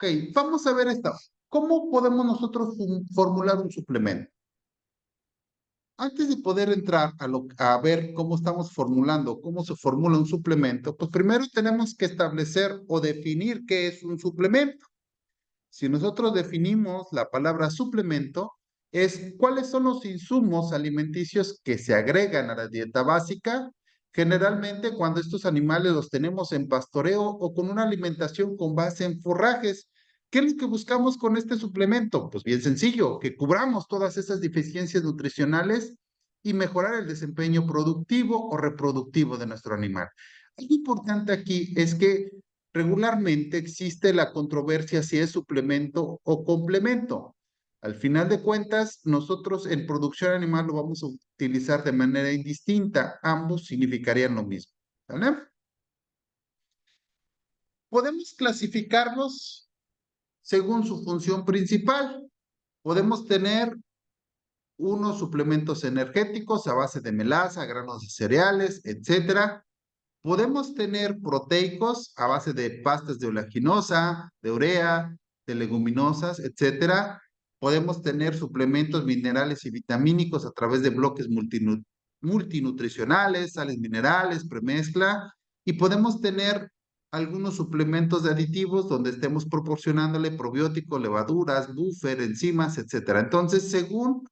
Ok, vamos a ver esta. ¿Cómo podemos nosotros formular un suplemento? Antes de poder entrar a ver cómo estamos formulando, cómo se formula un suplemento, pues primero tenemos que establecer o definir qué es un suplemento. Si nosotros definimos la palabra suplemento, es cuáles son los insumos alimenticios que se agregan a la dieta básica, generalmente cuando estos animales los tenemos en pastoreo o con una alimentación con base en forrajes. ¿Qué es lo que buscamos con este suplemento? Pues bien sencillo, que cubramos todas esas deficiencias nutricionales y mejorar el desempeño productivo o reproductivo de nuestro animal. Algo importante aquí es que regularmente existe la controversia si es suplemento o complemento. Al final de cuentas, nosotros en producción animal lo vamos a utilizar de manera indistinta. Ambos significarían lo mismo. ¿Vale? Podemos clasificarlos según su función principal. Podemos tener unos suplementos energéticos a base de melaza, granos de cereales, etcétera. Podemos tener proteicos a base de pastas de oleaginosa, de urea, de leguminosas, etcétera. Podemos tener suplementos minerales y vitamínicos a través de bloques multinutricionales, sales minerales, premezcla. Y podemos tener algunos suplementos de aditivos donde estemos proporcionándole probióticos, levaduras, buffer, enzimas, etcétera. Entonces, según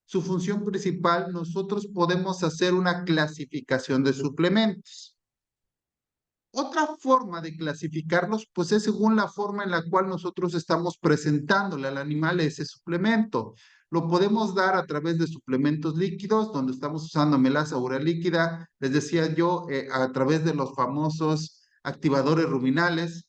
su función principal, nosotros podemos hacer una clasificación de suplementos. Otra forma de clasificarlos, pues es según la forma en la cual nosotros estamos presentándole al animal ese suplemento. Lo podemos dar a través de suplementos líquidos, donde estamos usando melaza urea líquida, les decía yo, a través de los famosos activadores ruminales,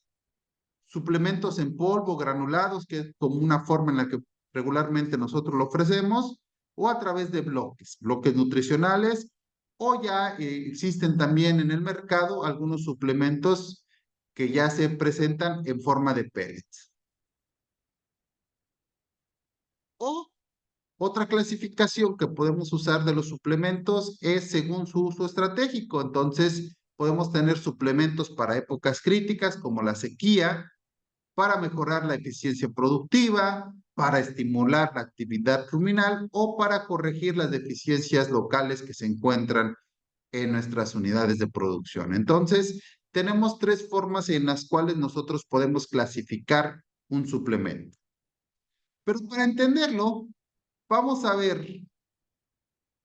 suplementos en polvo, granulados, que es como una forma en la que regularmente nosotros lo ofrecemos, o a través de bloques nutricionales, o ya existen también en el mercado algunos suplementos que ya se presentan en forma de pellets. O otra clasificación que podemos usar de los suplementos es según su uso estratégico. Entonces, podemos tener suplementos para épocas críticas como la sequía, para mejorar la eficiencia productiva, para estimular la actividad ruminal o para corregir las deficiencias locales que se encuentran en nuestras unidades de producción. Entonces, tenemos tres formas en las cuales nosotros podemos clasificar un suplemento. Pero para entenderlo, vamos a ver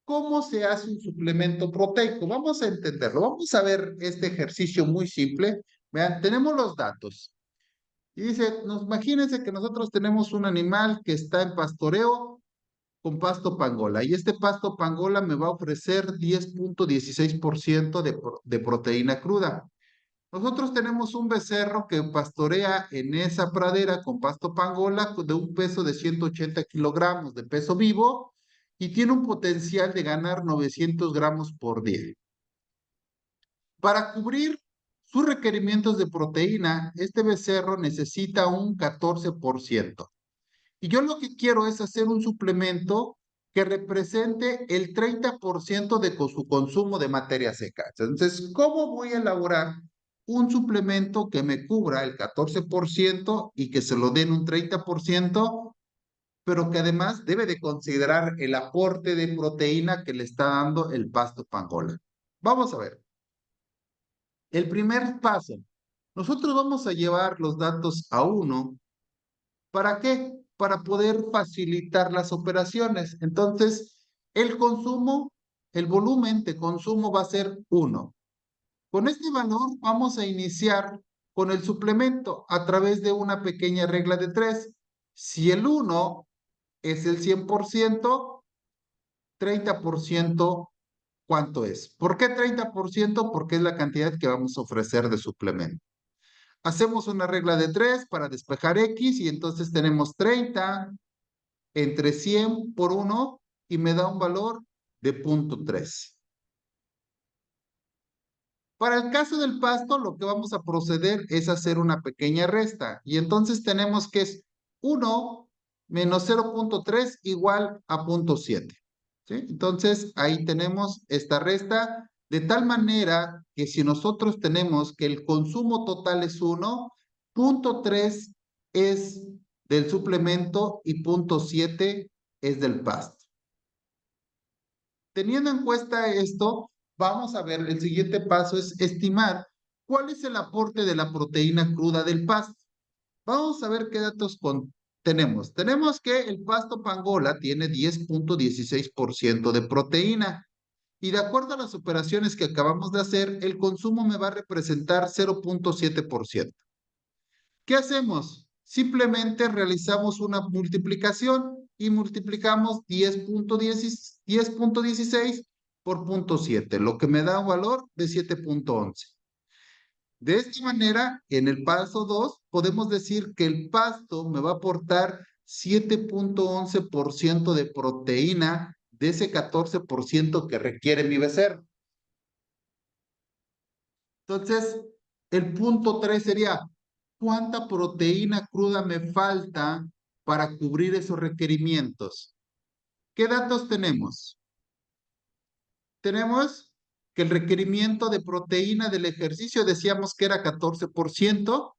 cómo se hace un suplemento proteico. Vamos a entenderlo. Vamos a ver este ejercicio muy simple. Vean, tenemos los datos. Y dice, imagínense que nosotros tenemos un animal que está en pastoreo con pasto pangola. Y este pasto pangola me va a ofrecer 10.16% de proteína cruda. Nosotros tenemos un becerro que pastorea en esa pradera con pasto pangola de un peso de 180 kilogramos de peso vivo y tiene un potencial de ganar 900 gramos por día. Para cubrir sus requerimientos de proteína, este becerro necesita un 14%. Y yo lo que quiero es hacer un suplemento que represente el 30% de su consumo de materia seca. Entonces, ¿cómo voy a elaborar un suplemento que me cubra el 14% y que se lo den un 30%, pero que además debe de considerar el aporte de proteína que le está dando el pasto pangola? Vamos a ver. El primer paso, nosotros vamos a llevar los datos a uno. ¿Para qué? Para poder facilitar las operaciones. Entonces, el consumo, el volumen de consumo va a ser 1. Con este valor vamos a iniciar con el suplemento a través de una pequeña regla de 3. Si el 1 es el 100%, 30%, ¿cuánto es? ¿Por qué 30%? Porque es la cantidad que vamos a ofrecer de suplemento. Hacemos una regla de 3 para despejar X y entonces tenemos 30 entre 100 por 1 y me da un valor de 0.3. Para el caso del pasto, lo que vamos a proceder es hacer una pequeña resta. Y entonces tenemos que es 1 menos 0.3 igual a 0.7. ¿Sí? Entonces, ahí tenemos esta resta, de tal manera que si nosotros tenemos que el consumo total es 1, 0.3 es del suplemento y 0.7 es del pasto. Teniendo en cuenta esto, vamos a ver, el siguiente paso es estimar cuál es el aporte de la proteína cruda del pasto. Vamos a ver qué datos tenemos. Tenemos que el pasto pangola tiene 10.16% de proteína. Y de acuerdo a las operaciones que acabamos de hacer, el consumo me va a representar 0.7%. ¿Qué hacemos? Simplemente realizamos una multiplicación y multiplicamos 10.16 por 0.7, lo que me da un valor de 7.11. De esta manera, en el paso 2, podemos decir que el pasto me va a aportar 7.11% de proteína de ese 14% que requiere mi becerro. Entonces, el punto 3 sería, ¿cuánta proteína cruda me falta para cubrir esos requerimientos? ¿Qué datos tenemos? Tenemos que el requerimiento de proteína del ejercicio decíamos que era 14%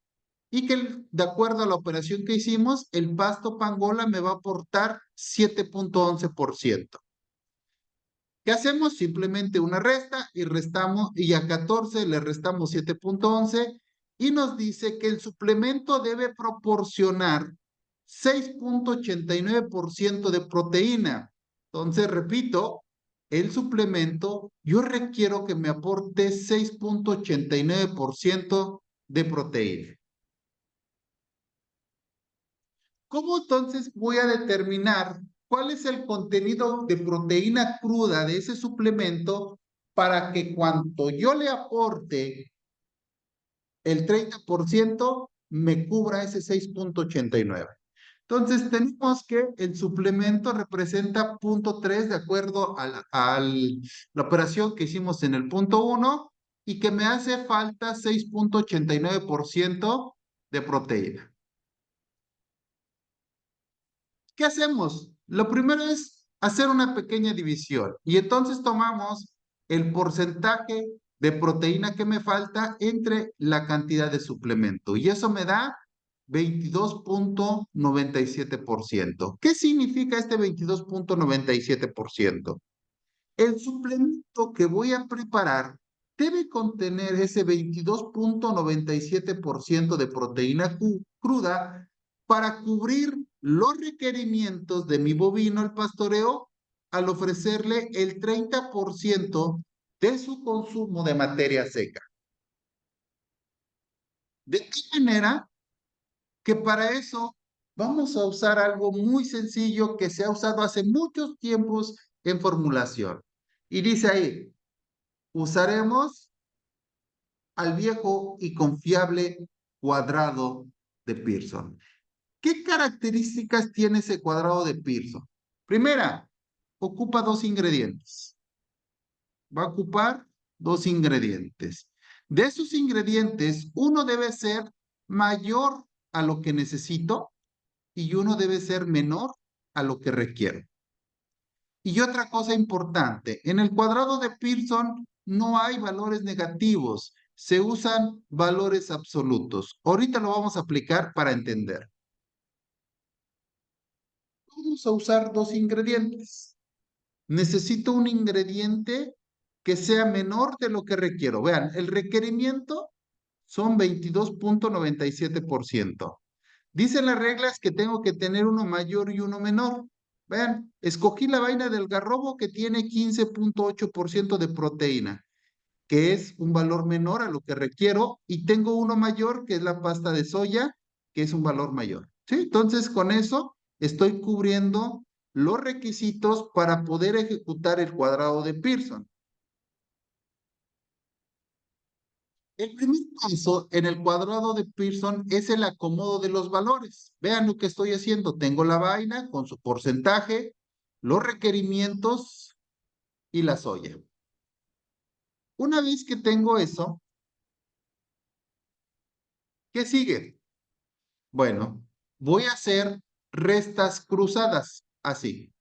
y que de acuerdo a la operación que hicimos, el pasto pangola me va a aportar 7.11%. ¿Qué hacemos? Simplemente una resta y restamos, y a 14 le restamos 7.11 y nos dice que el suplemento debe proporcionar 6.89% de proteína. Entonces, repito, el suplemento yo requiero que me aporte 6.89% de proteína. ¿Cómo entonces voy a determinar cuál es el contenido de proteína cruda de ese suplemento para que cuando yo le aporte el 30% me cubra ese 6.89? Entonces tenemos que el suplemento representa 0.3 de acuerdo a la operación que hicimos en el punto 1 y que me hace falta 6.89% de proteína. ¿Qué hacemos? Lo primero es hacer una pequeña división y entonces tomamos el porcentaje de proteína que me falta entre la cantidad de suplemento y eso me da 22.97%. ¿Qué significa este 22.97%? El suplemento que voy a preparar debe contener ese 22.97% de proteína cruda para cubrir los requerimientos de mi bovino al pastoreo al ofrecerle el 30% de su consumo de materia seca. De tal manera que para eso vamos a usar algo muy sencillo que se ha usado hace muchos tiempos en formulación. Y dice ahí, usaremos al viejo y confiable cuadrado de Pearson. ¿Qué características tiene ese cuadrado de Pearson? Primera, ocupa dos ingredientes. Va a ocupar dos ingredientes. De esos ingredientes, uno debe ser mayor a lo que necesito y uno debe ser menor a lo que requiero. Y otra cosa importante, en el cuadrado de Pearson no hay valores negativos, se usan valores absolutos. Ahorita lo vamos a aplicar para entender. Vamos a usar dos ingredientes. Necesito un ingrediente que sea menor de lo que requiero. Vean, el requerimiento son 22.97%. Dicen las reglas que tengo que tener uno mayor y uno menor. Vean, escogí la vaina del garrobo que tiene 15.8% de proteína, que es un valor menor a lo que requiero, y tengo uno mayor, que es la pasta de soya, que es un valor mayor. ¿Sí? Entonces, con eso estoy cubriendo los requisitos para poder ejecutar el cuadrado de Pearson. El primer paso en el cuadrado de Pearson es el acomodo de los valores. Vean lo que estoy haciendo. Tengo la vaina con su porcentaje, los requerimientos y la soya. Una vez que tengo eso, ¿qué sigue? Bueno, voy a hacer restas cruzadas, así.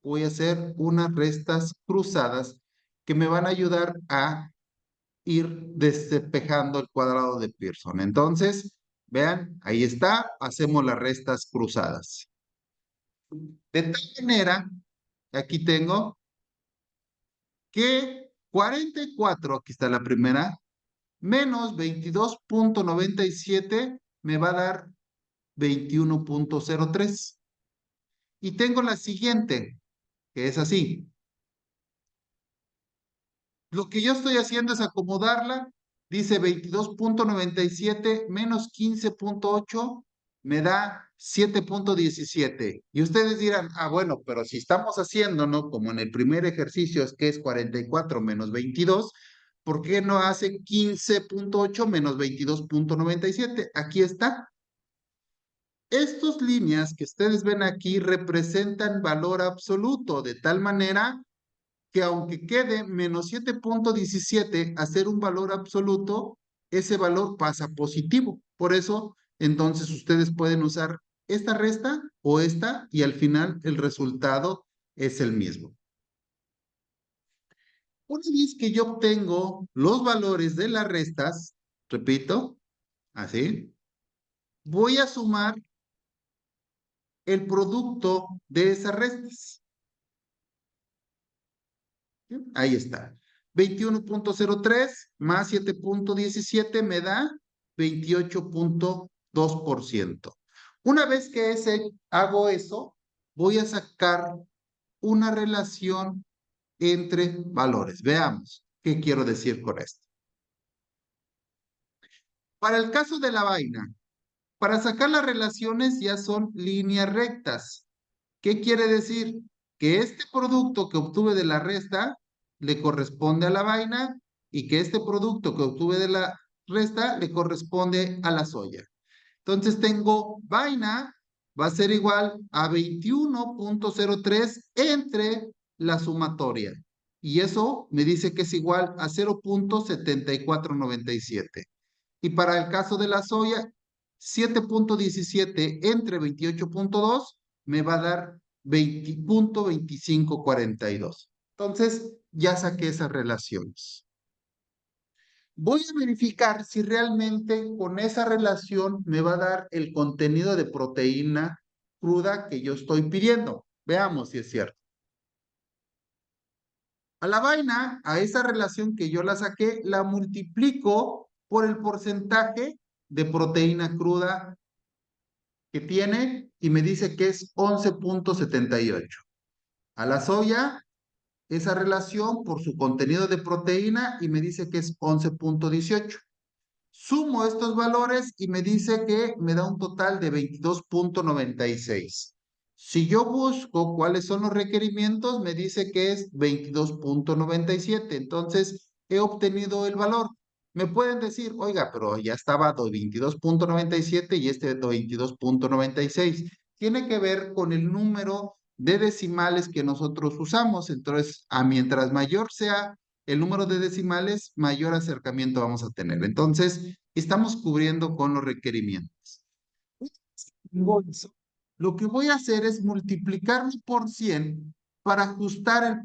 Voy a hacer unas restas cruzadas que me van a ayudar a ir despejando el cuadrado de Pearson. Entonces, Vean, ahí está, hacemos las restas cruzadas. De tal manera, aquí tengo que 44, aquí está la primera, menos 22.97 me va a dar 21.03. Y tengo la siguiente, que es así. Lo que yo estoy haciendo es acomodarla. Dice 22.97 menos 15.8 me da 7.17. Y ustedes dirán, ah, bueno, pero si estamos haciendo, ¿no? Como en el primer ejercicio es que es 44 menos 22, ¿por qué no hace 15.8 menos 22.97? Aquí está. Estas líneas que ustedes ven aquí representan valor absoluto, de tal manera que aunque quede menos 7.17 a ser un valor absoluto, ese valor pasa positivo. Por eso, entonces ustedes pueden usar esta resta o esta y al final el resultado es el mismo. Una vez que yo obtengo los valores de las restas, repito, así, voy a sumar el producto de esas restas. Ahí está. 21.03 más 7.17 me da 28.2%. Una vez que hago eso, voy a sacar una relación entre valores. Veamos qué quiero decir con esto. Para el caso de la vaina, para sacar las relaciones ya son líneas rectas. ¿Qué quiere decir? Que este producto que obtuve de la resta le corresponde a la vaina y que este producto que obtuve de la resta le corresponde a la soya. Entonces tengo vaina va a ser igual a 21.03 entre la sumatoria. Y eso me dice que es igual a 0.7497. Y para el caso de la soya, 7.17 entre 28.2 me va a dar 20.2542. Entonces, ya saqué esas relaciones. Voy a verificar si realmente con esa relación me va a dar el contenido de proteína cruda que yo estoy pidiendo. Veamos si es cierto. A la vaina, a esa relación que yo la saqué, la multiplico por el porcentaje de proteína cruda que tiene y me dice que es 11.78. A la soya, esa relación por su contenido de proteína y me dice que es 11.18. Sumo estos valores y me dice que me da un total de 22.96. Si yo busco cuáles son los requerimientos, me dice que es 22.97. Entonces, he obtenido el valor. Me pueden decir, oiga, pero ya estaba 22.97 y este 22.96. Tiene que ver con el número de decimales que nosotros usamos. Entonces, mientras mayor sea el número de decimales, mayor acercamiento vamos a tener. Entonces, estamos cubriendo con los requerimientos. Lo que voy a hacer es multiplicarlo por 100 para ajustar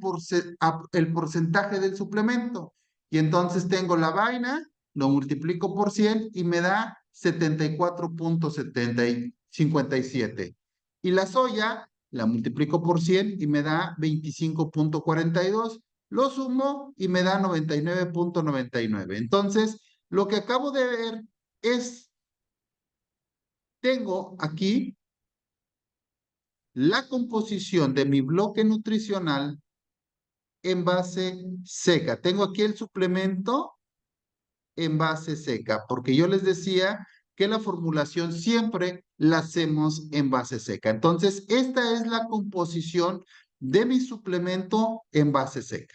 el porcentaje del suplemento. Y entonces tengo la vaina, lo multiplico por 100 y me da 74.57. Y la soya, la multiplico por 100 y me da 25.42. Lo sumo y me da 99.99. Entonces, lo que acabo de ver es, tengo aquí la composición de mi bloque nutricional en base seca. Tengo aquí el suplemento en base seca, porque yo les decía que la formulación siempre la hacemos en base seca. Entonces, esta es la composición de mi suplemento en base seca.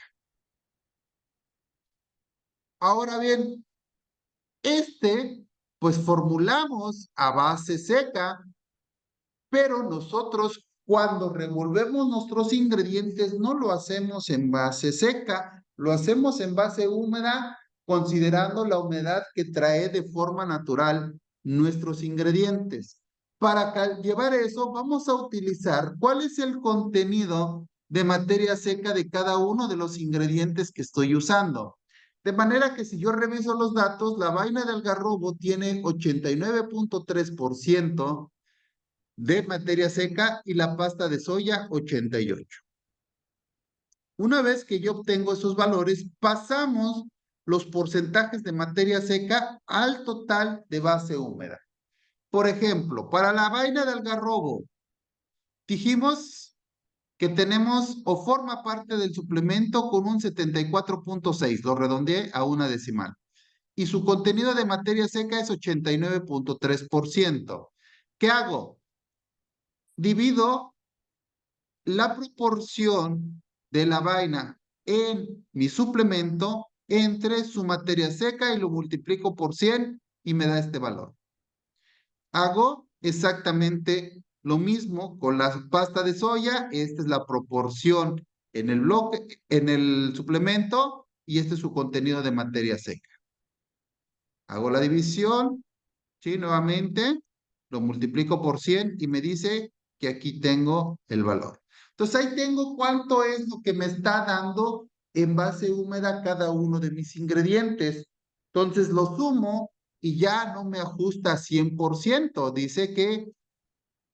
Ahora bien, pues formulamos a base seca, pero nosotros cuando revolvemos nuestros ingredientes no lo hacemos en base seca, lo hacemos en base húmeda, considerando la humedad que trae de forma natural nuestros ingredientes. Para llevar eso, vamos a utilizar cuál es el contenido de materia seca de cada uno de los ingredientes que estoy usando. De manera que si yo reviso los datos, la vaina de algarrobo tiene 89.3% de materia seca y la pasta de soya 88. Una vez que yo obtengo esos valores, pasamos los porcentajes de materia seca al total de base húmeda. Por ejemplo, para la vaina de algarrobo, dijimos que tenemos o forma parte del suplemento con un 74.6, lo redondeé a una decimal. Y su contenido de materia seca es 89.3%. ¿Qué hago? Divido la proporción de la vaina en mi suplemento entre su materia seca y lo multiplico por 100 y me da este valor. Hago exactamente lo mismo con la pasta de soya. Esta es la proporción en el bloque, en el suplemento, y este es su contenido de materia seca. Hago la división, ¿sí? Nuevamente, lo multiplico por 100 y me dice que aquí tengo el valor. Entonces ahí tengo cuánto es lo que me está dando en base húmeda cada uno de mis ingredientes. Entonces lo sumo y ya no me ajusta a 100%. Dice que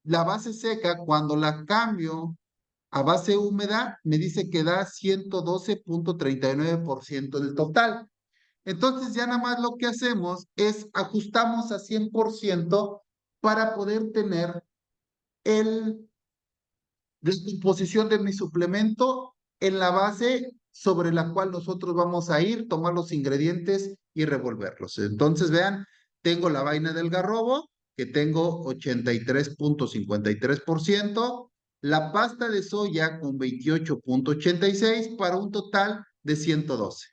la base seca, cuando la cambio a base húmeda, me dice que da 112.39% del total. Entonces ya nada más lo que hacemos es ajustamos a 100% para poder tener la composición de mi suplemento en la base sobre la cual nosotros vamos a ir, tomar los ingredientes y revolverlos. Entonces vean, tengo la vaina del garrobo, que tengo 83.53%, la pasta de soya con 28.86 para un total de 112.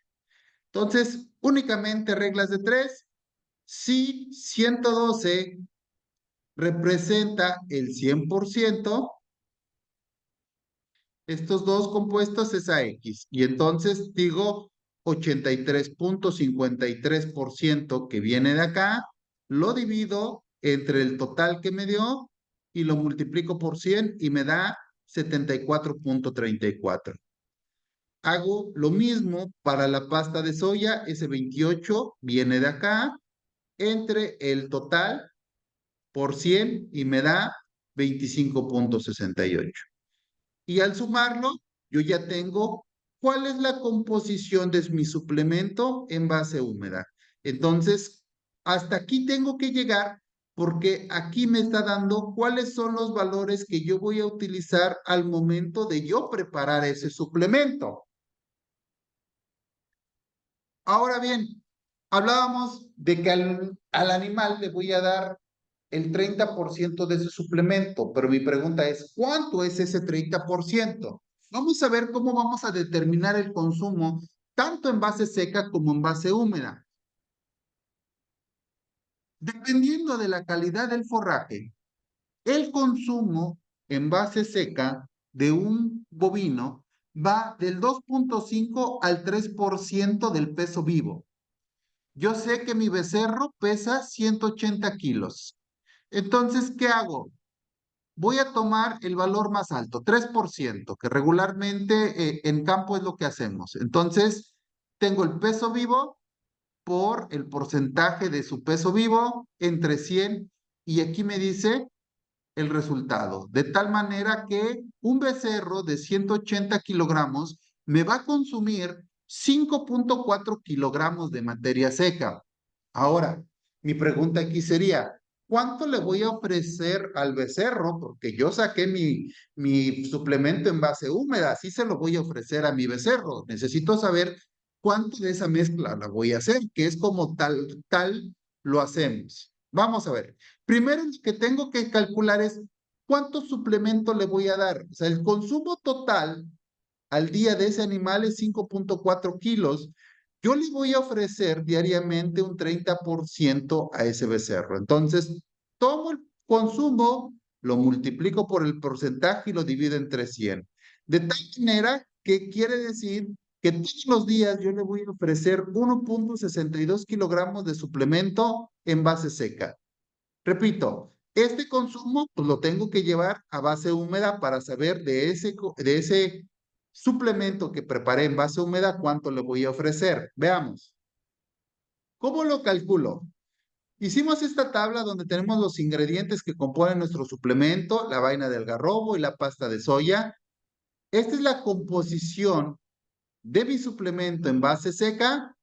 Entonces, únicamente reglas de tres. Si 112 representa el 100%, estos dos compuestos es AX. Y entonces digo 83.53% que viene de acá, lo divido entre el total que me dio y lo multiplico por 100 y me da 74.34. Hago lo mismo para la pasta de soya, ese 28 viene de acá, entre el total por 100 y me da 25.68. Y al sumarlo, yo ya tengo cuál es la composición de mi suplemento en base húmeda. Entonces, hasta aquí tengo que llegar porque aquí me está dando cuáles son los valores que yo voy a utilizar al momento de yo preparar ese suplemento. Ahora bien, hablábamos de que al animal le voy a dar el 30% de ese suplemento, pero mi pregunta es, ¿cuánto es ese 30%? Vamos a ver cómo vamos a determinar el consumo tanto en base seca como en base húmeda. Dependiendo de la calidad del forraje, el consumo en base seca de un bovino va del 2.5 al 3% del peso vivo. Yo sé que mi becerro pesa 180 kilos. Entonces, ¿qué hago? Voy a tomar el valor más alto, 3%, que regularmente en campo es lo que hacemos. Entonces, tengo el peso vivo por el porcentaje de su peso vivo entre 100 y aquí me dice el resultado. De tal manera que un becerro de 180 kilogramos me va a consumir 5.4 kilogramos de materia seca. Ahora, mi pregunta aquí sería, ¿cuánto le voy a ofrecer al becerro? Porque yo saqué mi suplemento en base húmeda, así se lo voy a ofrecer a mi becerro. Necesito saber cuánto de esa mezcla la voy a hacer, que es como tal lo hacemos. Vamos a ver. Primero lo que tengo que calcular es cuánto suplemento le voy a dar. O sea, el consumo total al día de ese animal es 5.4 kilos. Yo le voy a ofrecer diariamente un 30% a ese becerro. Entonces, tomo el consumo, lo multiplico por el porcentaje y lo divido entre 100. De tal manera que quiere decir que todos los días yo le voy a ofrecer 1.62 kilogramos de suplemento en base seca. Repito, este consumo pues lo tengo que llevar a base húmeda para saber de ese suplemento que preparé en base húmeda, ¿cuánto le voy a ofrecer? Veamos. ¿Cómo lo calculo? Hicimos esta tabla donde tenemos los ingredientes que componen nuestro suplemento, la vaina de algarrobo y la pasta de soya. Esta es la composición de mi suplemento en base seca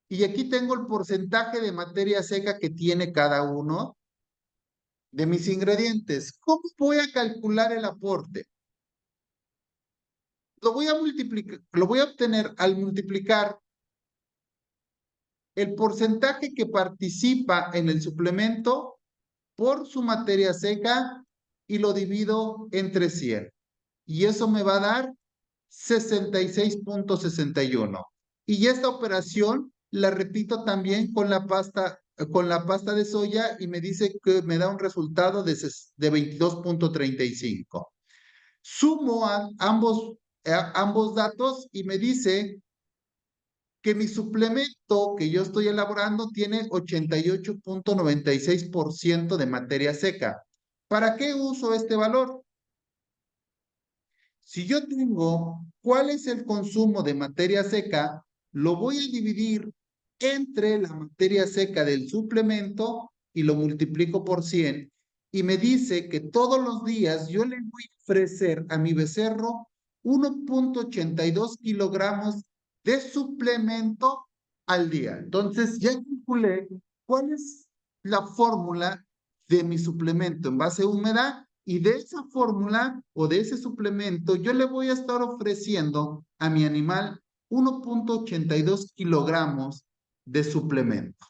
y aquí tengo el porcentaje de materia seca que tiene cada uno de mis ingredientes. ¿Cómo voy a calcular el aporte? Lo voy a multiplicar, lo voy a obtener al multiplicar el porcentaje que participa en el suplemento por su materia seca y lo divido entre 100. Y eso me va a dar 66.61. Y esta operación la repito también con la pasta de soya y me dice que me da un resultado de 22.35. Sumo a ambos datos y me dice que mi suplemento que yo estoy elaborando tiene 88.96% de materia seca. ¿Para qué uso este valor? Si yo tengo cuál es el consumo de materia seca, lo voy a dividir entre la materia seca del suplemento y lo multiplico por 100 y me dice que todos los días yo le voy a ofrecer a mi becerro 1.82 kilogramos de suplemento al día. Entonces ya calculé cuál es la fórmula de mi suplemento en base húmeda y de esa fórmula o de ese suplemento yo le voy a estar ofreciendo a mi animal 1.82 kilogramos de suplemento.